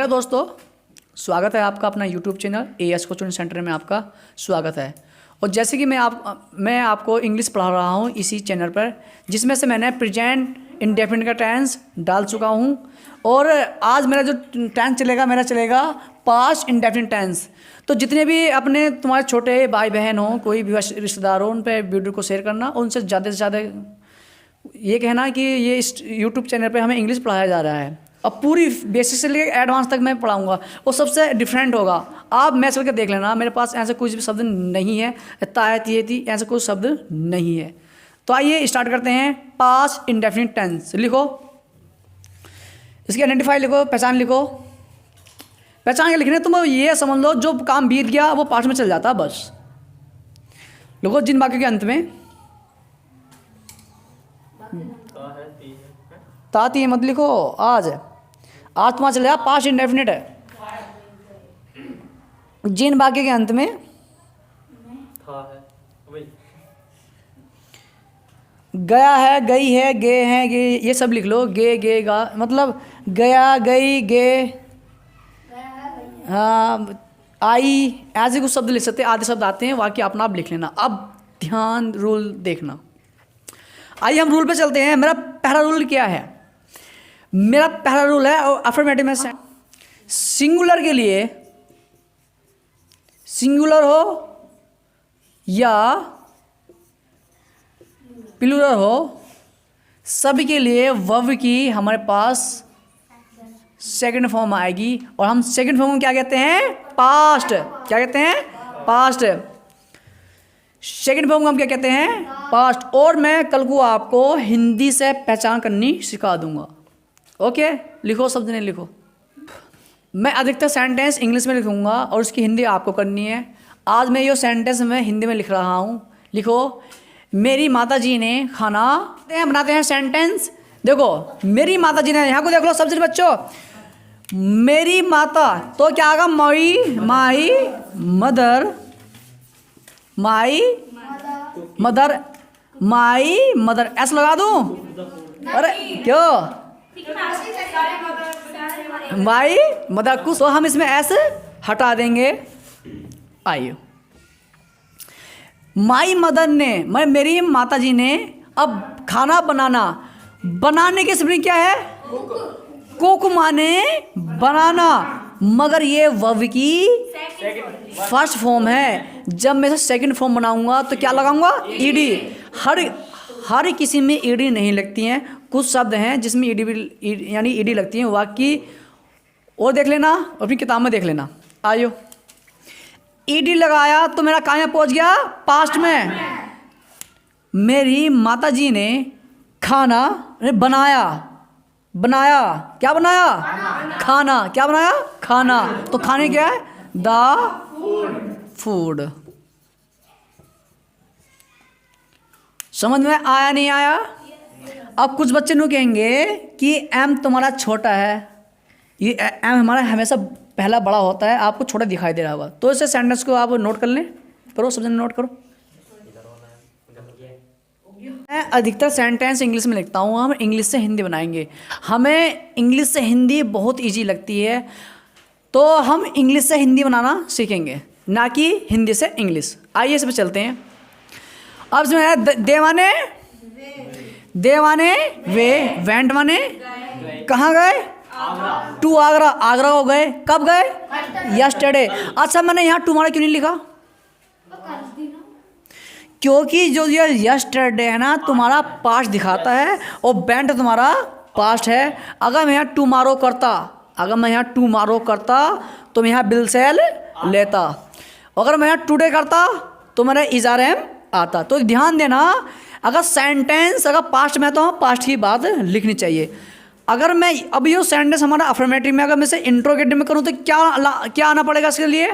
Hello दोस्तों, स्वागत है आपका अपना YouTube channel as coaching centre में आपका स्वागत है। और जैसे कि मैं आपको इंग्लिश पढ़ा रहा हूँ इसी चैनल पर, जिसमें से मैंने प्रेजेंट इंडेफिनिट का टेंस डाल चुका हूँ। और आज मेरा जो टेंस चलेगा पास्ट इंडेफिनिट टेंस। तो जितने भी अपने तुम्हारे छोटे भाई बहन हो, कोई भी रिश्तेदार हो, उन पर वीडियो को शेयर करना। उनसे ज़्यादा से ज़्यादा ये कहना कि ये इस यूट्यूब चैनल पे हमें इंग्लिश पढ़ाया जा रहा है। अब पूरी बेसिक से लेकर एडवांस तक मैं पढ़ाऊंगा, वो सबसे डिफरेंट होगा। आप मैच करके देख लेना, मेरे पास ऐसे कुछ भी शब्द नहीं है, तायत ये थी ऐसे कोई शब्द नहीं है। तो आइए स्टार्ट करते हैं। पास्ट इंडेफिनिट टेंस लिखो, इसकी आइडेंटिफाई लिखो, पहचान लिखो। पहचान के लिखने तुम ये समझ लो जो काम बीत गया वो पास्ट में चल जाता बस। लिखो जिन वाक्यों के अंत में ताती मत लिखो। आज तुम्हारा चल जाएगा पास्ट इंडेफिनिट है। जिन वाक्य के अंत में गया है, गई है, गे हैं, गे, ये सब लिख लो। गे गे गा मतलब गया, गई, गे, हाँ, आई, ऐसे कुछ शब्द लिख सकते हैं। आधे शब्द आते हैं, वाक्य अपना आप लिख लेना। अब ध्यान रूल देखना। आइए हम रूल पे चलते हैं। मेरा पहला रूल क्या है? मेरा पहला रूल है अफर्मेटिव में सिंगुलर के लिए, सिंगुलर हो या प्लूरल हो, सभी के लिए वर्ब की हमारे पास सेकंड फॉर्म आएगी। और हम सेकंड फॉर्म में क्या कहते हैं? पास्ट। क्या कहते हैं? पास्ट। सेकंड फॉर्म को हम क्या कहते हैं? पास्ट। और मैं कल को आपको हिंदी से पहचान करनी सिखा दूंगा। ओके, लिखो, शब्द नहीं लिखो। मैं अधिकतर सेंटेंस इंग्लिश में लिखूंगा और उसकी हिंदी आपको करनी है। आज मैं ये सेंटेंस मैं हिंदी में लिख रहा हूँ। लिखो, मेरी माताजी ने खाना बनाते हैं। सेंटेंस देखो, मेरी माताजी ने, यहाँ को देख लो सबसे बच्चों। मेरी माता तो क्या आएगा? माई मदर, माई मदर ऐसा लगा दूं? अरे क्यों? माई मदर को, तो हम इसमें ऐसे हटा देंगे। आइए, माई मदर ने, मेरी माताजी ने। अब खाना बनाने की स्पेलिंग क्या है? कुक माने बनाना, मगर ये वर्ब की फर्स्ट फॉर्म है। जब मैं सेकंड फॉर्म बनाऊंगा तो क्या लगाऊंगा? ईडी। हर किसी में ईडी नहीं लगती हैं। कुछ शब्द हैं जिसमें ईडी यानी ईडी लगती हैं वाक्य। और देख लेना, अपनी किताब में देख लेना। आइयो, ईडी लगाया तो मेरा कहाँ पहुंच गया? पास्ट में। मेरी माताजी ने खाना बनाया। क्या बनाया? खाना। क्या बनाया? खाना। तो खाने क्या है? The food. समझ में आया नहीं आया? अब कुछ बच्चे नु कहेंगे कि एम तुम्हारा छोटा है। ये एम हमारा हमेशा पहला बड़ा होता है, आपको छोटा दिखाई दे रहा होगा। तो इसे सेंटेंस को आप नोट कर लें, करो, सब जन नोट करो। मैं अधिकतर सेंटेंस इंग्लिश में लिखता हूँ। हम इंग्लिश से हिंदी बनाएंगे। हमें इंग्लिश से हिंदी बहुत इजी लगती है, तो हम इंग्लिश से हिंदी बनाना सीखेंगे, ना कि हिंदी से इंग्लिश। आइए इस पर चलते हैं। अब इसमें है दे माने वे, वेंट माने कहाँ गए? टू आगरा हो गए। कब गए? यस्टरडे। अच्छा, मैंने यहाँ टुमारो क्यों नहीं लिखा? क्योंकि जो ये यस्टरडे है ना, तुम्हारा पास्ट दिखाता है और वेंट तुम्हारा पास्ट है। अगर मैं यहाँ टुमारो करता तो मैं यहाँ बिल सेल लेता। अगर मैं यहाँ टुडे करता तो मेरा इज़ारेम आता। तो ध्यान देना, अगर सेंटेंस अगर पास्ट में तो पास्ट की बात लिखनी चाहिए। अगर मैं अब ये सेंटेंस हमारा अफर्मेटिव में, अगर मैं इसे इंट्रोगेटिव में करूँ तो क्या आना पड़ेगा इसके लिए?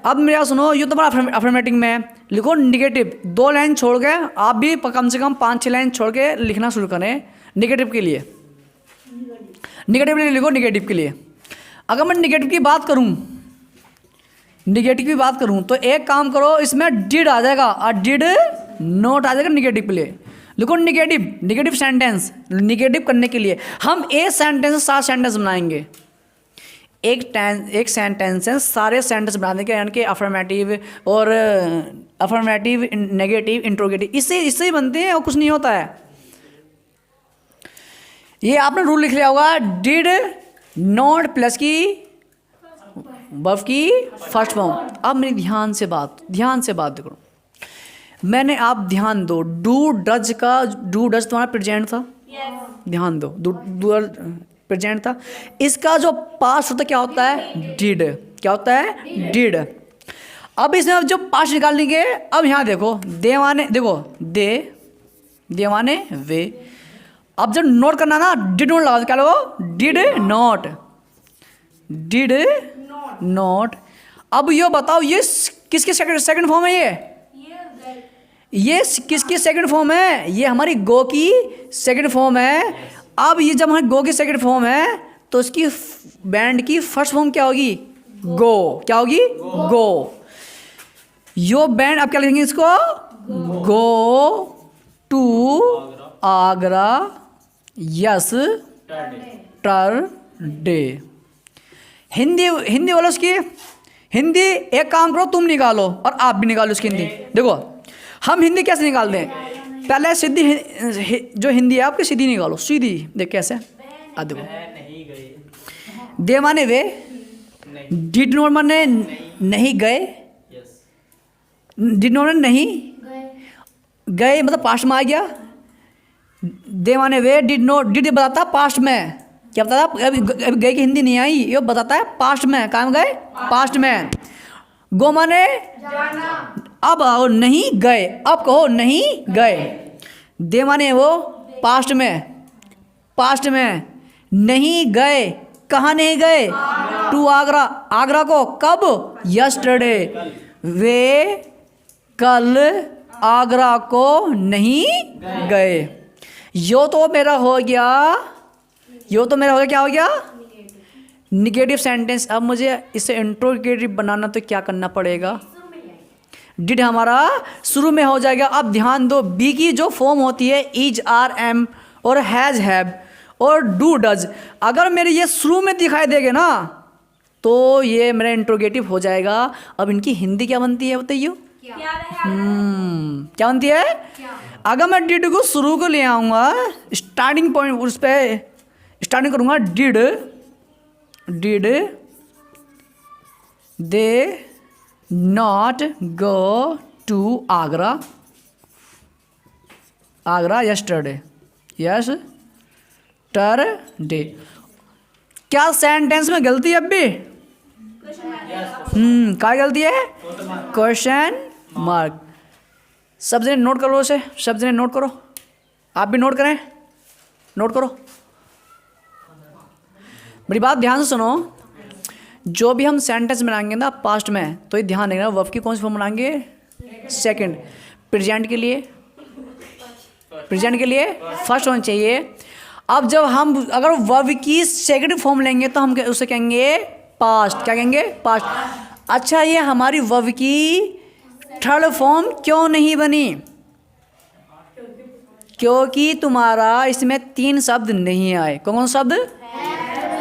अब मेरा सुनो, ये तुम्हारा अफर्मेटिव में लिखो निगेटिव। 2 लाइन छोड़ के आप भी कम से कम 5-6 लाइन छोड़ के लिखना शुरू करें निगेटिव के लिए। निगेटिव लिखो निगेटिव के लिए। अगर मैं निगेटिव की बात करूं तो एक काम करो, इसमें डिड आ जाएगा और डिड नोट आ जाएगा निगेटिव के लिए। लिखो निगेटिव सेंटेंस। निगेटिव करने के लिए हम एक सेंटेंस से 7 सेंटेंस बनाएंगे। एक सेंटेंस है, सारे सेंटेंस बनाने के, यानी कि अफर्मेटिव और अफर्मेटिव, नेगेटिव, इंट्रोगेटिव, इससे ही बनते हैं और कुछ नहीं होता है। ये आपने रूल लिख लिया होगा, डिड नॉट प्लस की वर्ब की फर्स्ट फॉर्म। अब मेरी ध्यान से बात देखो, मैंने, आप ध्यान दो, डू डज तुम्हारा प्रेजेंट था, ध्यान दो, डू प्रेजेंट था, इसका जो पास्ट होता क्या होता है, डिड, क्या होता है, डिड। अब इसमें अब जो पास्ट निकाल लेंगे, अब यहाँ देखो, देवाने वे, अब जब नोट करना ना, डिड नोट लगा, क्या लगो, डिड नॉट। अब ये बताओ, ये किसके सेकंड फॉर्म है, ये किसकी सेकंड फॉर्म है, ये हमारी गो की सेकंड फॉर्म है। अब ये जब हमारी गो की सेकंड फॉर्म है तो इसकी बैंड की फर्स्ट फॉर्म क्या होगी, गो, क्या होगी, गो। यो बैंड अब क्या लिखेंगे इसको, गो टू आगरा यस टर डे। हिंदी बोलो उसकी हिंदी, एक काम करो, तुम निकालो और आप भी निकालो उसकी हिंदी। देखो हम हिंदी कैसे निकालते हैं, पहले सीधी जो हिंदी है आपकी सीधी निकालो, सीधी, देख कैसे, देखो, दे माने वे, डिड नॉट माने नहीं गए, डिड नॉट नहीं गए, मतलब पास्ट में आ गया। दे माने वे, डिड बताता पास्ट में, क्या बताता, अभी गए की हिंदी नहीं आई, ये बताता है पास्ट में, कहाँ गए, पास्ट में। गो माने अब आओ, नहीं गए, अब कहो नहीं गए। दे माने वो पास्ट में, नहीं गए, कहाँ नहीं गए, टू आगरा को कब, यस्टरडे, वे कल आगरा को नहीं गए। यो तो मेरा हो गया, क्या हो गया, निगेटिव सेंटेंस। अब मुझे इसे इंट्रोगेटिव बनाना तो क्या करना पड़ेगा, डिड हमारा शुरू में हो जाएगा। अब ध्यान दो, बी की जो फॉर्म होती है इज, आर, एम और हैज, हैव और डू डज, अगर मेरे ये शुरू में दिखाई देंगे ना तो ये मेरा इंट्रोगेटिव हो जाएगा। अब इनकी हिंदी क्या बनती है बताइए, क्या बनती है, अगर मैं डिड को शुरू को ले आऊँगा, स्टार्टिंग पॉइंट उस पर स्टार्टिंग करूँगा, did they not go to Agra yesterday, yesterday. क्या सेंटेंस में गलती है अब भी, क्या गलती है, क्वेश्चन मार्क। सब जने नोट करो, उसे सब जने नोट करो, आप भी नोट करें, नोट करो। मेरी बात ध्यान से सुनो, जो भी हम सेंटेंस बनाएंगे ना पास्ट में, तो ये ध्यान रखना, वर्ब की कौन सी फॉर्म बनाएंगे, सेकंड। प्रेजेंट के लिए फर्स्ट होना चाहिए। अब जब हम अगर वर्ब की सेकंड फॉर्म लेंगे तो हम उसे कहेंगे पास्ट, क्या कहेंगे, पास्ट। अच्छा, ये हमारी वर्ब की थर्ड फॉर्म क्यों नहीं बनी, क्योंकि तुम्हारा इसमें 3 शब्द नहीं आए। कौन शब्द,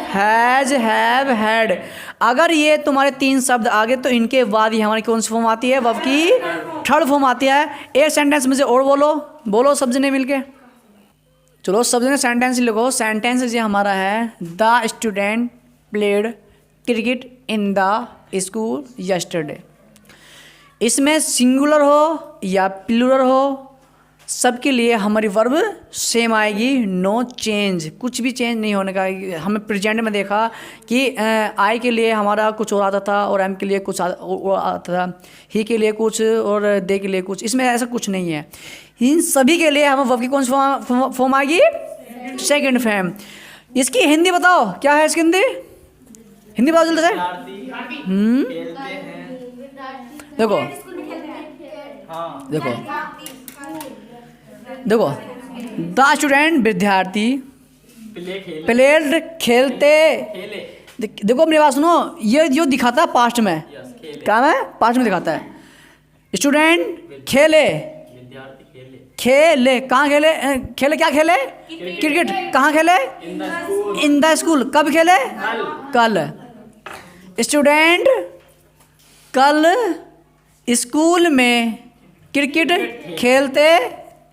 हैज, हैव, हैड। अगर ये तुम्हारे 3 शब्द आ गए तो इनके बाद ही हमारी कौन सी फॉर्म आती है, वर्ब की थर्ड फॉर्म आती है। एक सेंटेंस मुझे और बोलो सब जने मिलके, चलो सब जने सेंटेंस लिखो। सेंटेंस ये हमारा है, the student played cricket in the school yesterday. इसमें सिंगुलर हो या प्लूरल हो, सबके लिए हमारी वर्ब सेम आएगी, नो चेंज, कुछ भी चेंज नहीं होने का। हमें प्रेजेंट में देखा कि आई के लिए हमारा कुछ और आता था और एम के लिए कुछ और आता था, ही के लिए कुछ और दे के लिए कुछ, इसमें ऐसा कुछ नहीं है। इन सभी के लिए हमें वर्ब की कौन सी फॉर्म आएगी, सेकंड फॉर्म। इसकी हिंदी बताओ, क्या है इसकी हिंदी बताओ जल्दी से। देखो द स्टूडेंट विद्यार्थी प्लेड खेलते। देखो मेरी बात सुनो, ये जो दिखाता है पास्ट में, क्या है, पास्ट में दिखाता है। स्टूडेंट खेले, कहाँ खेले, क्या खेले, क्रिकेट। कहाँ खेले, इन द स्कूल। कब खेले, कल। स्टूडेंट कल स्कूल में क्रिकेट खेलते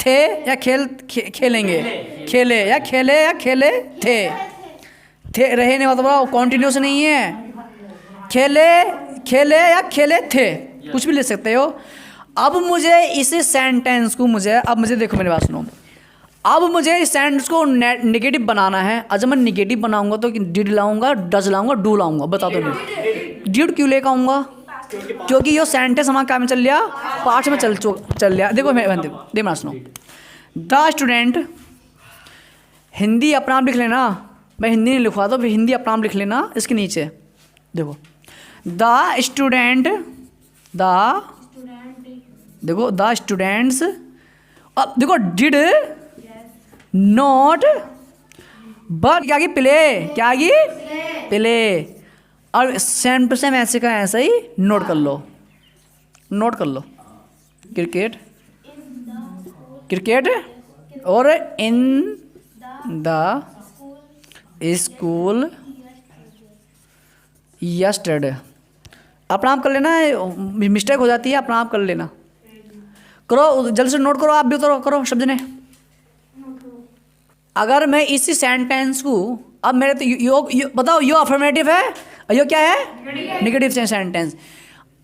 थे या खेलेंगे, खेले थे रहे नहीं, मतलब कॉन्टिन्यूस नहीं है, खेले या खेले थे, कुछ भी ले सकते हो। अब मुझे इस सेंटेंस को अब मुझे देखो मेरी बात सुनो, अब मुझे इस सेंटेंस को नेगेटिव बनाना है। जब मैं नेगेटिव बनाऊंगा तो डिड लाऊंगा, डज लाऊंगा, डू लाऊंगा, बता दो नहीं। डिड क्यों लेकर आऊँगा? क्योंकि ये सेंटेंस हमारा क्या में चल लिया, पार्ट में चल लिया। देखो मैं सुनो, द स्टूडेंट, हिंदी अपना आप लिख लेना, मैं हिंदी नहीं लिखवा तो हिंदी अपना आप लिख लेना इसके नीचे। देखो द स्टूडेंट, देखो द स्टूडेंट्स, अब देखो डिड नॉट, बट क्या की प्ले, क्या की प्ले। और सेम टू सेम ऐसे का ऐसा ही नोट कर लो, क्रिकेट और इन द स्कूल यस्टरडे। अपना आप कर लेना, मिस्टेक हो जाती है, अपना आप कर लेना, करो जल्दी से नोट करो, आप भी करो शब्द ने। अगर मैं इसी सेंटेंस को, अब मेरे तो यो बताओ, यो अफर्मेटिव है, यो क्या है, नेगेटिव सेंटेंस।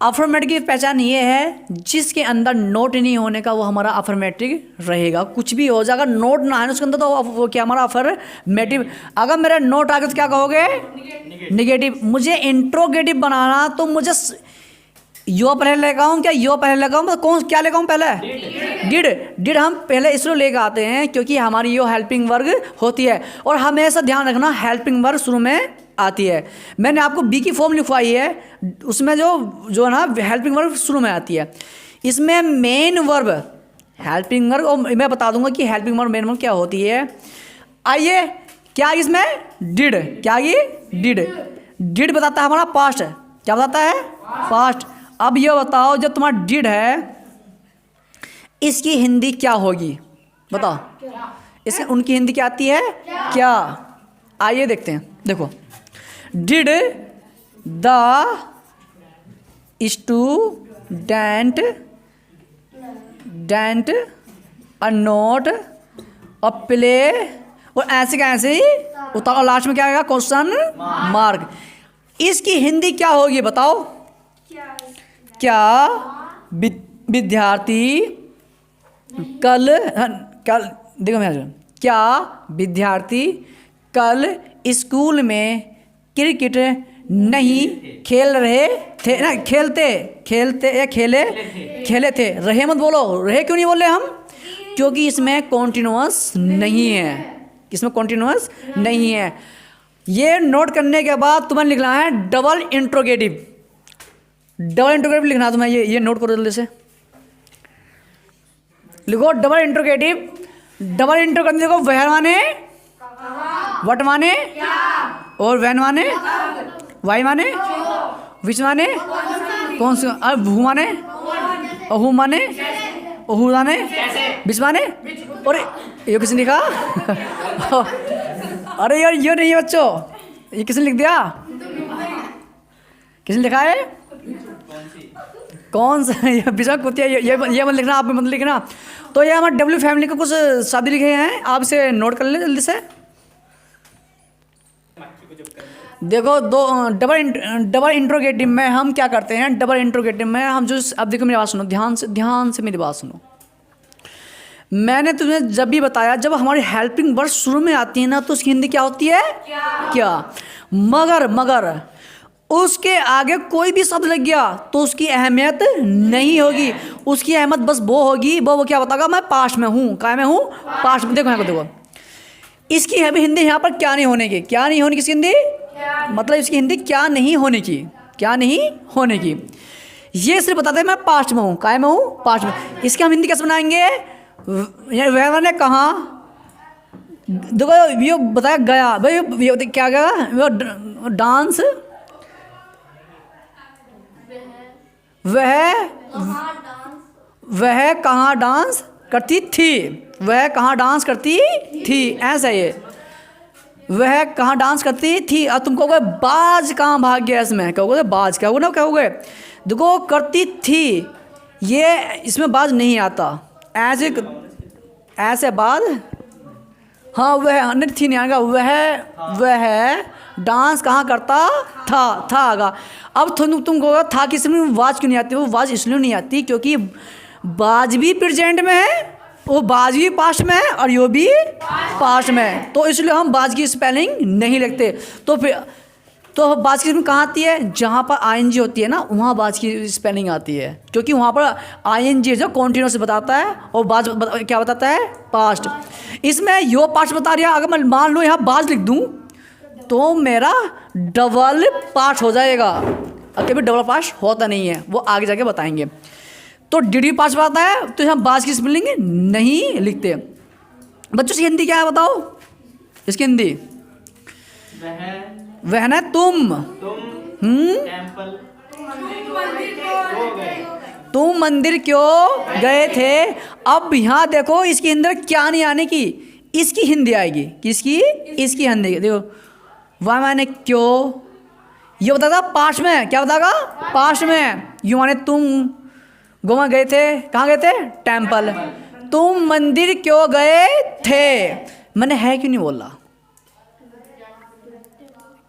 अफर्मेटिव की पहचान ये है जिसके अंदर नोट नहीं होने का वो हमारा अफर्मेटिव रहेगा। कुछ भी हो जाएगा, नोट ना है उसके अंदर तो वो क्या हमारा अफर्मेटिव। अगर मेरा नोट आ गया तो क्या कहोगे, नेगेटिव। मुझे इंट्रोगेटिव बनाना तो मुझे यो पहले लेकर आऊँ, क्या यो पहले लेकर आऊँ, कौन क्या लेकर आऊँ पहले, डिड हम पहले इसलिए लेकर आते हैं क्योंकि हमारी यो हेल्पिंग वर्ग होती है। और हमेशा ध्यान रखना हेल्पिंग वर्ग शुरू में आती है। मैंने आपको बी की फॉर्म लिखवाई है, उसमें जो है ना हेल्पिंग वर्ब शुरू में आती है। इसमें मेन वर्ब हेल्पिंग वर्ब, और मैं बता दूंगा कि हेल्पिंग वर्ब मेन वर्ब क्या होती है। आइए, क्या इसमें डिड, क्या ये डिड बताता है हमारा पास्ट, क्या बताता है, पास्ट। अब ये बताओ जब तुम्हारा डिड है इसकी हिंदी क्या होगी, बताओ। इसकी उनकी हिंदी क्या आती है, क्या। आइए देखते हैं, देखो did the student a note a play, और ऐसे का ऐसे ही उतार, और लास्ट में क्या आएगा, क्वेश्चन मार्क। इसकी हिंदी क्या होगी बताओ, क्या विद्यार्थी कल देखो मैं, क्या विद्यार्थी कल स्कूल में क्रिकेट नहीं खेल रहे थे ना, खेलते या खेले थे। रहे मत बोलो, रहे क्यों नहीं बोल रहे हम, क्योंकि इसमें कॉन्टिन्यूअस नहीं है, इसमें कॉन्टिन्यूअस नहीं है। ये नोट करने के बाद तुम्हें लिखना है डबल इंट्रोगेटिव लिखना तुम्हें, ये नोट करो जल्दी से, लिखो डबल इंट्रोगेटिव। देखो वह माने, वट माने, और वैन माने, वाई माने, विच माने, कौन सा, अब हु माने, अहू माने, अहू माने, बिच माने। और ये किसने लिखा अरे यार ये नहीं है बच्चों, ये किसने लिख दिया, किसने लिखा है, कौन सा, ये बिचा कुतिया, ये मत लिखना, आप मत लिखना। तो ये हमारे डब्ल्यू फैमिली के कुछ शब्द लिखे हैं, आप इसे नोट कर लें जल्दी से। देखो दो डबल इंट्रोगेटिव में हम क्या करते हैं, डबल इंट्रोगेटिव में हम जो, अब देखो मेरी बात सुनो, ध्यान से मेरी बात सुनो। मैंने तुम्हें जब भी बताया, जब हमारी हेल्पिंग वर्ड शुरू में आती है ना तो उसकी हिंदी क्या होती है, क्या। मगर उसके आगे कोई भी शब्द लग गया तो उसकी अहमियत नहीं होगी, उसकी अहमियत बस वो होगी, वो क्या बताएगा, मैं पास्ट में हूँ, क्या में हूँ, पास्ट में। देखो यहाँ को देखो, इसकी हिंदी यहाँ पर क्या नहीं होने की, क्या नहीं होने की इसकी हिंदी, मतलब इसकी हिंदी क्या नहीं होने की, क्या नहीं होने की। ये सिर्फ बताते हैं मैं पास्ट में हूँ, काय में हूँ, पास्ट में। इसकी हम हिंदी कैसे बनाएंगे, वह मैंने कहा, देखो ये बताया गया, भाई क्या गया, वो डांस, वह कहाँ डांस करती थी, वह कहाँ डांस करती थी, ऐसा ये वह कहाँ डांस करती थी। अब तुम कहोगे बाज कहाँ भाग गया इसमें, कहोगे बाज, क्या होगा ना, कहोगे देखो करती थी, ये इसमें बाज नहीं आता, ऐसे ऐसे बाज, हाँ वह नहीं थी नहीं आएगा, वह डांस कहाँ करता था आगा। अब तुम कहोगे था किस में वाज क्यों नहीं आती, वो वाज इसलिए नहीं आती क्योंकि बाज भी प्रेजेंट में है, वो बाज भी पास्ट में है और यो भी पास्ट में है, तो इसलिए हम बाज की स्पेलिंग नहीं लिखते। तो फिर तो बाज की स्पेलिंग कहाँ आती है, जहाँ पर आईएनजी होती है ना वहाँ बाज की स्पेलिंग आती है, क्योंकि वहाँ पर आईएनजी जो कॉन्टिन्यूस बताता है और बाज क्या बताता है, पास्ट। इसमें यो पास्ट बता रहा है, अगर मैं मान लो यहाँ बाज लिख दूँ तो मेरा डबल पास्ट हो जाएगा, कभी डबल पास्ट होता नहीं है, वो आगे जाके बताएंगे। तो डिड पास्ट बताता है तो यहाँ बाज की स्पेलिंग नहीं लिखते। बच्चों इसकी हिंदी क्या है बताओ, इसकी हिंदी वह ना तुम तुम मंदिर क्यों गए थे। अब यहाँ देखो इसके अंदर क्या नहीं आने की, इसकी हिंदी आएगी, किसकी, इसकी हिंदी। देखो वह माने क्यों, ये बताएगा पास्ट में, क्या बताएगा पास्ट में। यू माने तुम गोवा गए थे, कहाँ गए थे, टेम्पल। तुम मंदिर क्यों गए थे, मैंने है क्यों नहीं बोला,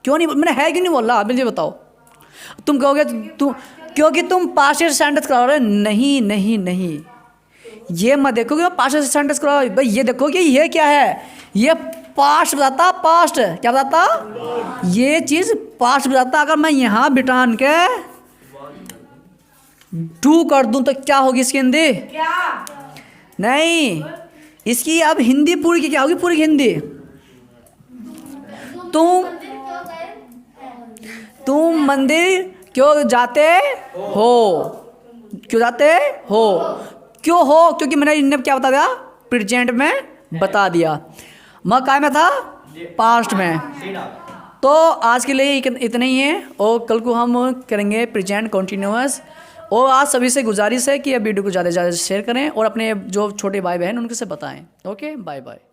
क्यों नहीं, मैंने है क्यों नहीं बोला, मुझे बताओ। तुम कहोगे तुम क्योंकि तुम पास्ट सेंटेंस करा रहे, नहीं नहीं नहीं, ये मत देखो कि पास्ट सेंटेंस करा भाई, ये देखो कि ये क्या है, ये पास्ट बताता, पास्ट क्या बताता, ये चीज़ पास्ट बताता। अगर मैं यहाँ बिठान के डू कर दूं तो क्या होगी इसकी हिंदी, नहीं, इसकी अब हिंदी पूरी की क्या होगी, पूरी की हिंदी तुम मंदिर क्यों जाते हो, क्यों जाते हो, क्यों हो, क्योंकि मैंने इन्हें क्या बता दिया, प्रेजेंट में बता दिया, मैं काय में था, पास्ट में। तो आज के लिए इतना ही है, और कल को हम करेंगे प्रेजेंट कॉन्टिन्यूअस। और आज सभी से गुजारिश है कि अब वीडियो को ज़्यादा से ज़्यादा शेयर करें और अपने जो छोटे भाई बहन उनके से बताएं। Okay, bye bye.